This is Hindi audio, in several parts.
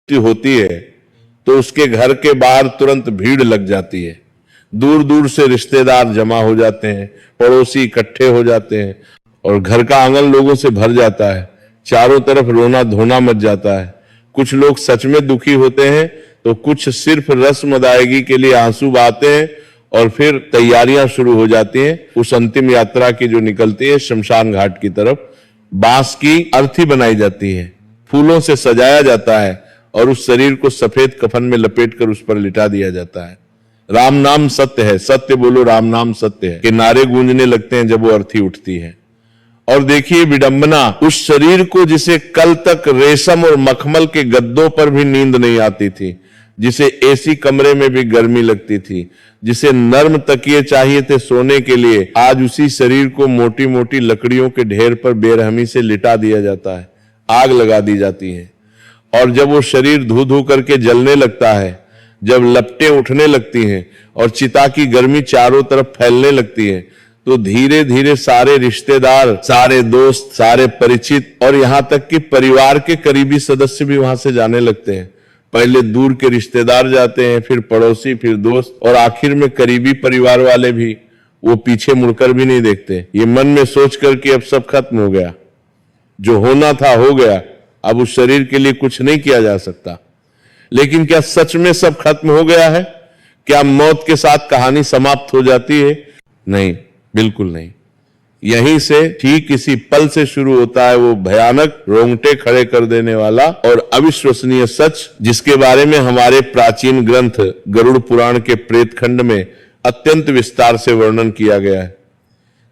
होती है तो उसके घर के बाहर तुरंत भीड़ लग जाती है। दूर दूर से रिश्तेदार जमा हो जाते हैं, पड़ोसी इकट्ठे हो जाते हैं और घर का आंगन लोगों से भर जाता है। चारों तरफ रोना धोना मच जाता है। कुछ लोग सच में दुखी होते हैं तो कुछ सिर्फ रस्म अदायगी के लिए आंसू बहाते हैं और फिर तैयारियां शुरू हो जाती हैं उस अंतिम यात्रा की जो निकलती है शमशान घाट की तरफ। बांस की अर्थी बनाई जाती है, फूलों से सजाया जाता है और उस शरीर को सफेद कफन में लपेटकर उस पर लिटा दिया जाता है। राम नाम सत्य है, सत्य बोलो राम नाम सत्य है के नारे गूंजने लगते हैं जब वो अर्थी उठती है। और देखिए विडंबना, उस शरीर को जिसे कल तक रेशम और मखमल के गद्दों पर भी नींद नहीं आती थी, जिसे एसी कमरे में भी गर्मी लगती थी, जिसे नर्म तकिए चाहिए थे सोने के लिए, आज उसी शरीर को मोटी मोटी लकड़ियों के ढेर पर बेरहमी से लिटा दिया जाता है, आग लगा दी जाती है। और जब वो शरीर धू धू करके जलने लगता है, जब लपटें उठने लगती हैं और चिता की गर्मी चारों तरफ फैलने लगती है, तो धीरे धीरे सारे रिश्तेदार, सारे दोस्त, सारे परिचित और यहां तक कि परिवार के करीबी सदस्य भी वहां से जाने लगते हैं। पहले दूर के रिश्तेदार जाते हैं, फिर पड़ोसी, फिर दोस्त और आखिर में करीबी परिवार वाले भी। वो पीछे मुड़कर भी नहीं देखते, ये मन में सोचकर कि अब सब खत्म हो गया, जो होना था हो गया, अब उस शरीर के लिए कुछ नहीं किया जा सकता। लेकिन क्या सच में सब खत्म हो गया है? क्या मौत के साथ कहानी समाप्त हो जाती है? नहीं, बिल्कुल नहीं। यहीं से ठीक इसी पल से शुरू होता है वो भयानक, रोंगटे खड़े कर देने वाला और अविश्वसनीय सच, जिसके बारे में हमारे प्राचीन ग्रंथ गरुड़ पुराण के प्रेतखंड में अत्यंत विस्तार से वर्णन किया गया है।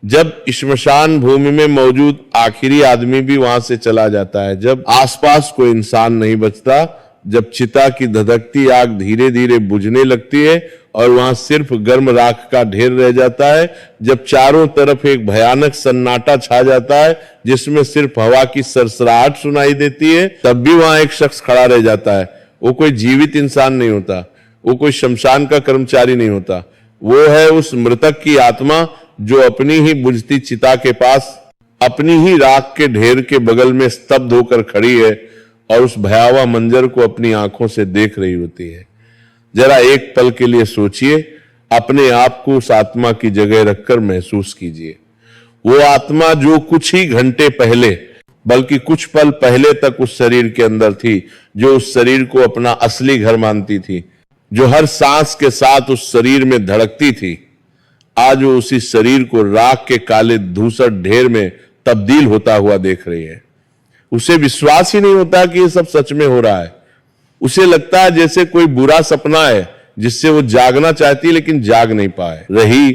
जब श्मशान भूमि में मौजूद आखिरी आदमी भी वहां से चला जाता है, जब आसपास कोई इंसान नहीं बचता, जब चिता की धधकती आग धीरे धीरे बुझने लगती है और वहां सिर्फ गर्म राख का ढेर रह जाता है, जब चारों तरफ एक भयानक सन्नाटा छा जाता है जिसमें सिर्फ हवा की सरसराहट सुनाई देती है, तब भी वहां एक शख्स खड़ा रह जाता है। वो कोई जीवित इंसान नहीं होता, वो कोई शमशान का कर्मचारी नहीं होता, वो है उस मृतक की आत्मा जो अपनी ही बुझती चिता के पास, अपनी ही राख के ढेर के बगल में स्तब्ध होकर खड़ी है और उस भयावह मंजर को अपनी आंखों से देख रही होती है। जरा एक पल के लिए सोचिए, अपने आप को उस आत्मा की जगह रखकर महसूस कीजिए। वो आत्मा जो कुछ ही घंटे पहले, बल्कि कुछ पल पहले तक उस शरीर के अंदर थी, जो उस शरीर को अपना असली घर मानती थी, जो हर सांस के साथ उस शरीर में धड़कती थी, आज वो उसी शरीर को राख के काले धूसर ढेर में तब्दील होता हुआ देख रही है। उसे विश्वास ही नहीं होता कि ये सब सच में हो रहा है। उसे लगता है जैसे कोई बुरा सपना है जिससे वो जागना चाहती है लेकिन जाग नहीं पाए रही।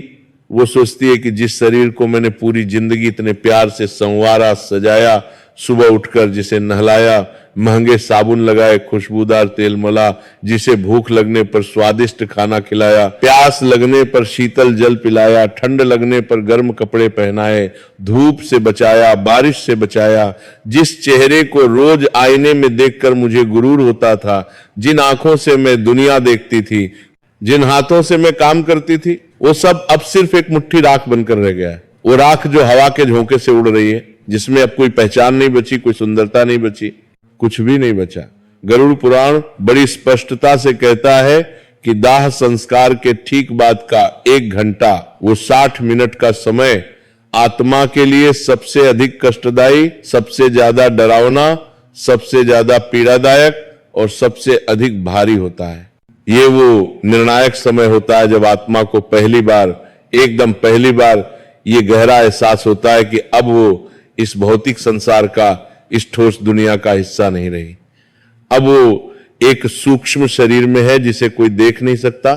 वो सोचती है कि जिस शरीर को मैंने पूरी जिंदगी इतने प्यार से संवारा, सजाया, सुबह उठकर जिसे नहलाया, महंगे साबुन लगाए, खुशबूदार तेल मला, जिसे भूख लगने पर स्वादिष्ट खाना खिलाया, प्यास लगने पर शीतल जल पिलाया, ठंड लगने पर गर्म कपड़े पहनाए, धूप से बचाया, बारिश से बचाया, जिस चेहरे को रोज आईने में देखकर मुझे गुरूर होता था, जिन आंखों से मैं दुनिया देखती थी, जिन हाथों से मैं काम करती थी, वो सब अब सिर्फ एक मुट्ठी राख बनकर रह गया है। वो राख जो हवा के झोंके से उड़ रही है, जिसमें अब कोई पहचान नहीं बची, कोई सुंदरता नहीं बची, कुछ भी नहीं बचा। गरुड़ पुराण बड़ी स्पष्टता से कहता है कि दाह संस्कार के ठीक बाद का 1 घंटा, वो 60 मिनट का समय आत्मा के लिए सबसे अधिक कष्टदायी, सबसे ज्यादा डरावना, सबसे ज्यादा पीड़ादायक और सबसे अधिक भारी होता है। ये वो निर्णायक समय होता है जब आत्मा को पहली बार, एकदम पहली बार ये गहरा एहसास होता है कि अब वो इस भौतिक संसार का, इस ठोस दुनिया का हिस्सा नहीं रही। अब वो एक सूक्ष्म शरीर में है जिसे कोई देख नहीं सकता,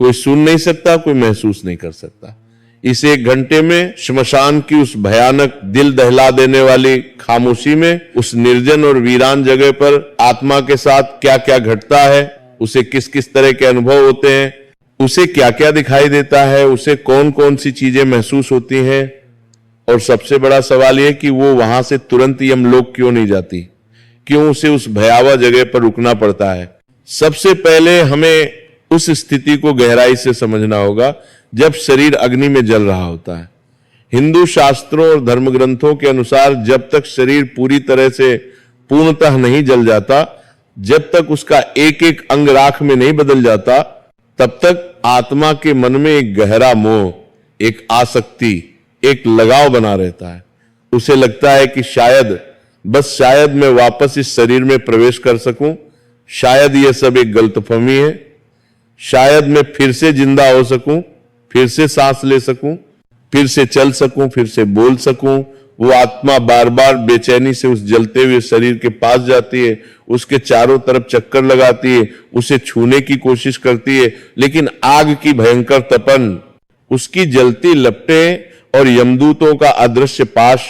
कोई सुन नहीं सकता, कोई महसूस नहीं कर सकता। इस 1 घंटे में श्मशान की उस भयानक, दिल दहला देने वाली खामोशी में, उस निर्जन और वीरान जगह पर आत्मा के साथ क्या क्या घटता है, उसे किस किस तरह के अनुभव होते हैं, उसे क्या क्या दिखाई देता है, उसे कौन कौन सी चीजें महसूस होती हैं, और सबसे बड़ा सवाल यह कि वो वहां से तुरंत यमलोक क्यों नहीं जाती, क्यों उसे उस भयावह जगह पर रुकना पड़ता है। सबसे पहले हमें उस स्थिति को गहराई से समझना होगा जब शरीर अग्नि में जल रहा होता है। हिंदू शास्त्रों और धर्म ग्रंथों के अनुसार जब तक शरीर पूरी तरह से पूर्णतः नहीं जल जाता, जब तक उसका एक एक अंग राख में नहीं बदल जाता, तब तक आत्मा के मन में एक गहरा मोह, एक आसक्ति, एक लगाव बना रहता है। उसे लगता है कि शायद, बस शायद मैं वापस इस शरीर में प्रवेश कर सकूं, शायद यह सब एक गलतफहमी है, शायद मैं फिर से जिंदा हो सकूं, फिर से सांस ले सकूं, फिर से चल सकूं, फिर से बोल सकूं। वो आत्मा बार बार बेचैनी से उस जलते हुए शरीर के पास जाती है, उसके चारों तरफ चक्कर लगाती है, उसे छूने की कोशिश करती है, लेकिन आग की भयंकर तपन, उसकी जलती लपटें और यमदूतों का अदृश्य पाश,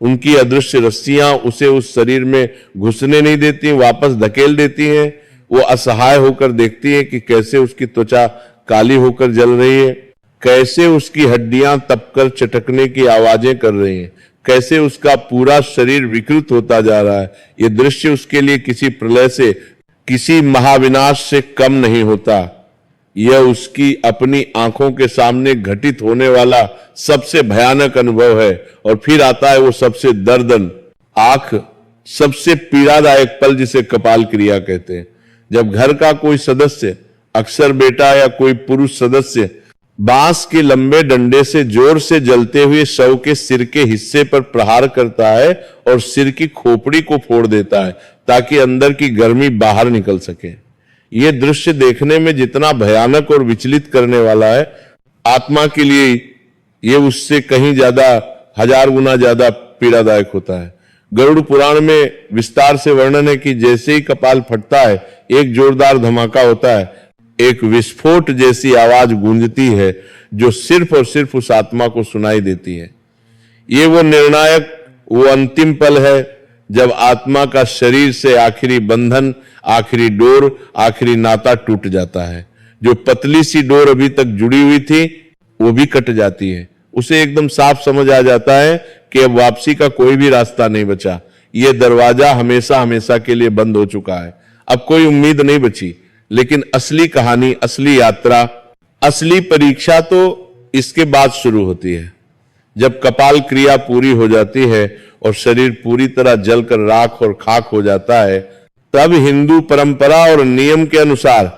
उनकी अदृश्य रस्सियां उसे उस शरीर में घुसने नहीं देती, वापस धकेल देती हैं। वो असहाय होकर देखती है कि कैसे उसकी त्वचा काली होकर जल रही है, कैसे उसकी हड्डियां तपकर चटकने की आवाजें कर रही हैं, कैसे उसका पूरा शरीर विकृत होता जा रहा है। यह दृश्य उसके लिए किसी प्रलय से, किसी महाविनाश से कम नहीं होता। यह उसकी अपनी आंखों के सामने घटित होने वाला सबसे भयानक अनुभव है। और फिर आता है वो सबसे दर्दनाक, सबसे पीड़ादायक पल, जिसे कपाल क्रिया कहते हैं। जब घर का कोई सदस्य, अक्सर बेटा या कोई पुरुष सदस्य, बांस के लंबे डंडे से जोर से जलते हुए शव के सिर के हिस्से पर प्रहार करता है और सिर की खोपड़ी को फोड़ देता है ताकि अंदर की गर्मी बाहर निकल सके। यह दृश्य देखने में जितना भयानक और विचलित करने वाला है, आत्मा के लिए यह उससे कहीं ज्यादा, 1000 गुना ज्यादा पीड़ादायक होता है। गरुड़ पुराण में विस्तार से वर्णन है कि जैसे ही कपाल फटता है, एक जोरदार धमाका होता है, एक विस्फोट जैसी आवाज गूंजती है जो सिर्फ और सिर्फ उस आत्मा को सुनाई देती है। ये वो निर्णायक, वो अंतिम पल है जब आत्मा का शरीर से आखिरी बंधन, आखिरी डोर, आखिरी नाता टूट जाता है। जो पतली सी डोर अभी तक जुड़ी हुई थी, वो भी कट जाती है। उसे एकदम साफ समझ आ जाता है कि अब वापसी का कोई भी रास्ता नहीं बचा, ये दरवाजा हमेशा हमेशा के लिए बंद हो चुका है, अब कोई उम्मीद नहीं बची। लेकिन असली कहानी, असली यात्रा, असली परीक्षा तो इसके बाद शुरू होती है। जब कपाल क्रिया पूरी हो जाती है और शरीर पूरी तरह जलकर राख और खाक हो जाता है, तब हिंदू परंपरा और नियम के अनुसार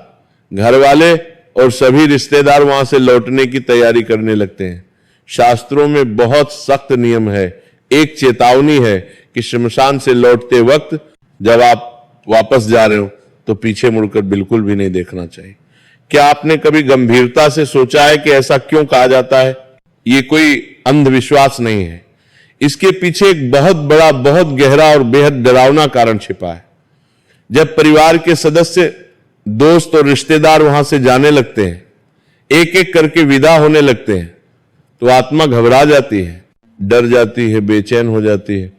घर वाले और सभी रिश्तेदार वहां से लौटने की तैयारी करने लगते हैं। शास्त्रों में बहुत सख्त नियम है, एक चेतावनी है कि श्मशान से लौटते वक्त जब आप वापस जा रहे हो तो पीछे मुड़कर बिल्कुल भी नहीं देखना चाहिए। क्या आपने कभी गंभीरता से सोचा है कि ऐसा क्यों कहा जाता है? ये कोई अंधविश्वास नहीं है, इसके पीछे एक बहुत बड़ा, बहुत गहरा और बेहद डरावना कारण छिपा है। जब परिवार के सदस्य, दोस्त और रिश्तेदार वहां से जाने लगते हैं, एक एक करके विदा होने लगते हैं, तो आत्मा घबरा जाती है, डर जाती है, बेचैन हो जाती है।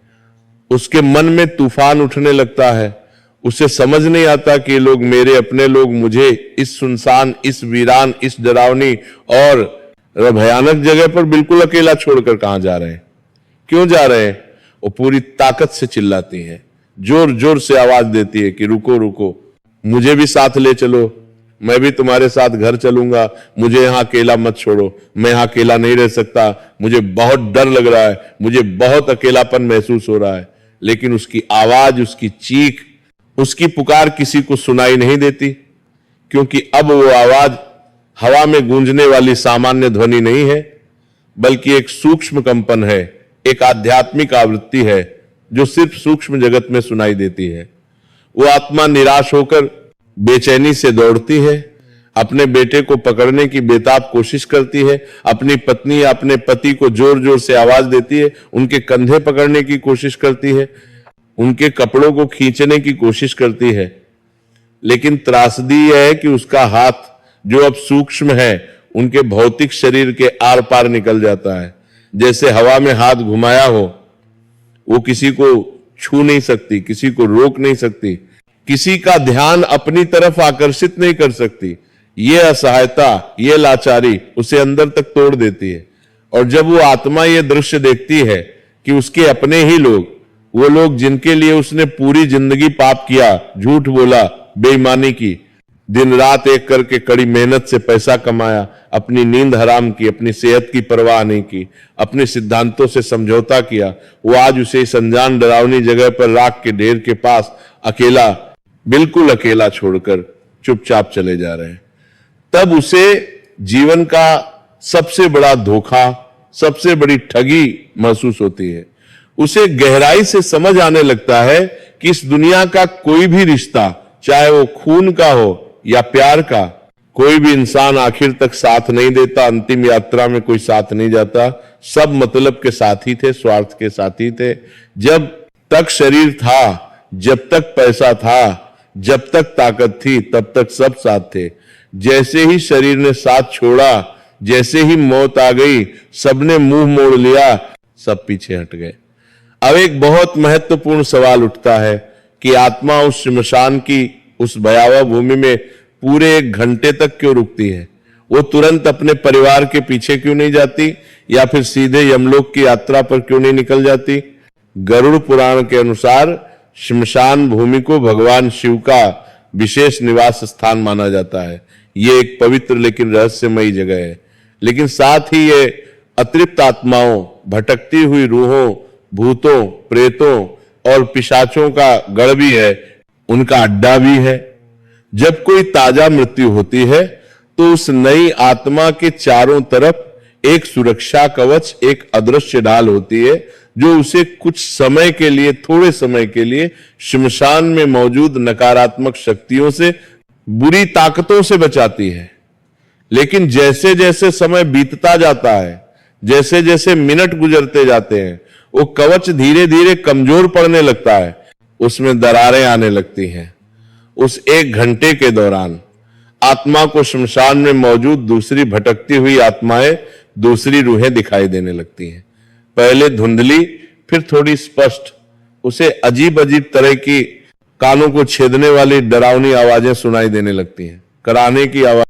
उसके मन में तूफान उठने लगता है। उसे समझ नहीं आता कि ये लोग मेरे अपने लोग मुझे इस सुनसान, इस वीरान, इस डरावनी और भयानक जगह पर बिल्कुल अकेला छोड़कर कहां जा रहे हैं, क्यों जा रहे हैं। वो पूरी ताकत से चिल्लाती है, जोर जोर से आवाज देती है कि रुको रुको, मुझे भी साथ ले चलो, मैं भी तुम्हारे साथ घर चलूंगा, मुझे यहां अकेला मत छोड़ो, मैं यहां अकेला नहीं रह सकता, मुझे बहुत डर लग रहा है, मुझे बहुत अकेलापन महसूस हो रहा है। लेकिन उसकी आवाज, उसकी चीख, उसकी पुकार किसी को सुनाई नहीं देती, क्योंकि अब वो आवाज हवा में गूंजने वाली सामान्य ध्वनि नहीं है, बल्कि एक सूक्ष्म कंपन है, एक आध्यात्मिक आवृत्ति है जो सिर्फ सूक्ष्म जगत में सुनाई देती है। वो आत्मा निराश होकर बेचैनी से दौड़ती है, अपने बेटे को पकड़ने की बेताब कोशिश करती है, अपनी पत्नी या अपने पति को जोर जोर से आवाज देती है, उनके कंधे पकड़ने की कोशिश करती है, उनके कपड़ों को खींचने की कोशिश करती है। लेकिन त्रासदी यह है कि उसका हाथ, जो अब सूक्ष्म है, उनके भौतिक शरीर के आर पार निकल जाता है। जैसे हवा में हाथ घुमाया हो, वो किसी को छू नहीं सकती, किसी को रोक नहीं सकती, किसी का ध्यान अपनी तरफ आकर्षित नहीं कर सकती। ये असहायता, ये लाचारी उसे अंदर तक तोड़ देती है। और जब वो आत्मा ये दृश्य देखती है कि उसके अपने ही लोग, वो लोग जिनके लिए उसने पूरी जिंदगी पाप किया, झूठ बोला, बेईमानी की, दिन रात एक करके कड़ी मेहनत से पैसा कमाया, अपनी नींद हराम की, अपनी सेहत की परवाह नहीं की, अपने सिद्धांतों से समझौता किया, वो आज उसे इस अनजान डरावनी जगह पर राख के ढेर के पास अकेला बिल्कुल अकेला छोड़कर चुपचाप चले जा रहे हैं, तब उसे जीवन का सबसे बड़ा धोखा, सबसे बड़ी ठगी महसूस होती है। उसे गहराई से समझ आने लगता है कि इस दुनिया का कोई भी रिश्ता, चाहे वो खून का हो या प्यार का, कोई भी इंसान आखिर तक साथ नहीं देता, अंतिम यात्रा में कोई साथ नहीं जाता। सब मतलब के साथी थे, स्वार्थ के साथी थे। जब तक शरीर था, जब तक पैसा था, जब तक ताकत थी, तब तक सब साथ थे। जैसे ही शरीर ने साथ छोड़ा, जैसे ही मौत आ गई, सबने मुंह मोड़ लिया, सब पीछे हट गए। अब एक बहुत महत्वपूर्ण सवाल उठता है कि आत्मा उस श्मशान की, उस भयावह भूमि में पूरे 1 घंटे तक क्यों रुकती है? वो तुरंत अपने परिवार के पीछे क्यों नहीं जाती, या फिर सीधे यमलोक की यात्रा पर क्यों नहीं निकल जाती? गरुड़ पुराण के अनुसार श्मशान भूमि को भगवान शिव का विशेष निवास स्थान माना जाता है। ये एक पवित्र लेकिन रहस्यमयी जगह है। लेकिन साथ ही ये अतृप्त आत्माओं, भटकती हुई रूहों, भूतों, प्रेतों और पिशाचों का गढ़ भी है, उनका अड्डा भी है। जब कोई ताजा मृत्यु होती है तो उस नई आत्मा के चारों तरफ एक सुरक्षा कवच, एक अदृश्य ढाल होती है, जो उसे कुछ समय के लिए, थोड़े समय के लिए श्मशान में मौजूद नकारात्मक शक्तियों से, बुरी ताकतों से बचाती है। लेकिन जैसे जैसे समय बीतता जाता है, जैसे जैसे मिनट गुजरते जाते हैं, वो कवच धीरे धीरे कमजोर पड़ने लगता है, उसमें दरारें आने लगती हैं। उस 1 घंटे के दौरान आत्मा को श्मशान में मौजूद दूसरी भटकती हुई आत्माएं, दूसरी रूहें दिखाई देने लगती हैं। पहले धुंधली, फिर थोड़ी स्पष्ट। उसे अजीब अजीब तरह की, कानों को छेदने वाली डरावनी आवाजें सुनाई देने लगती हैं। कराहने की आवाज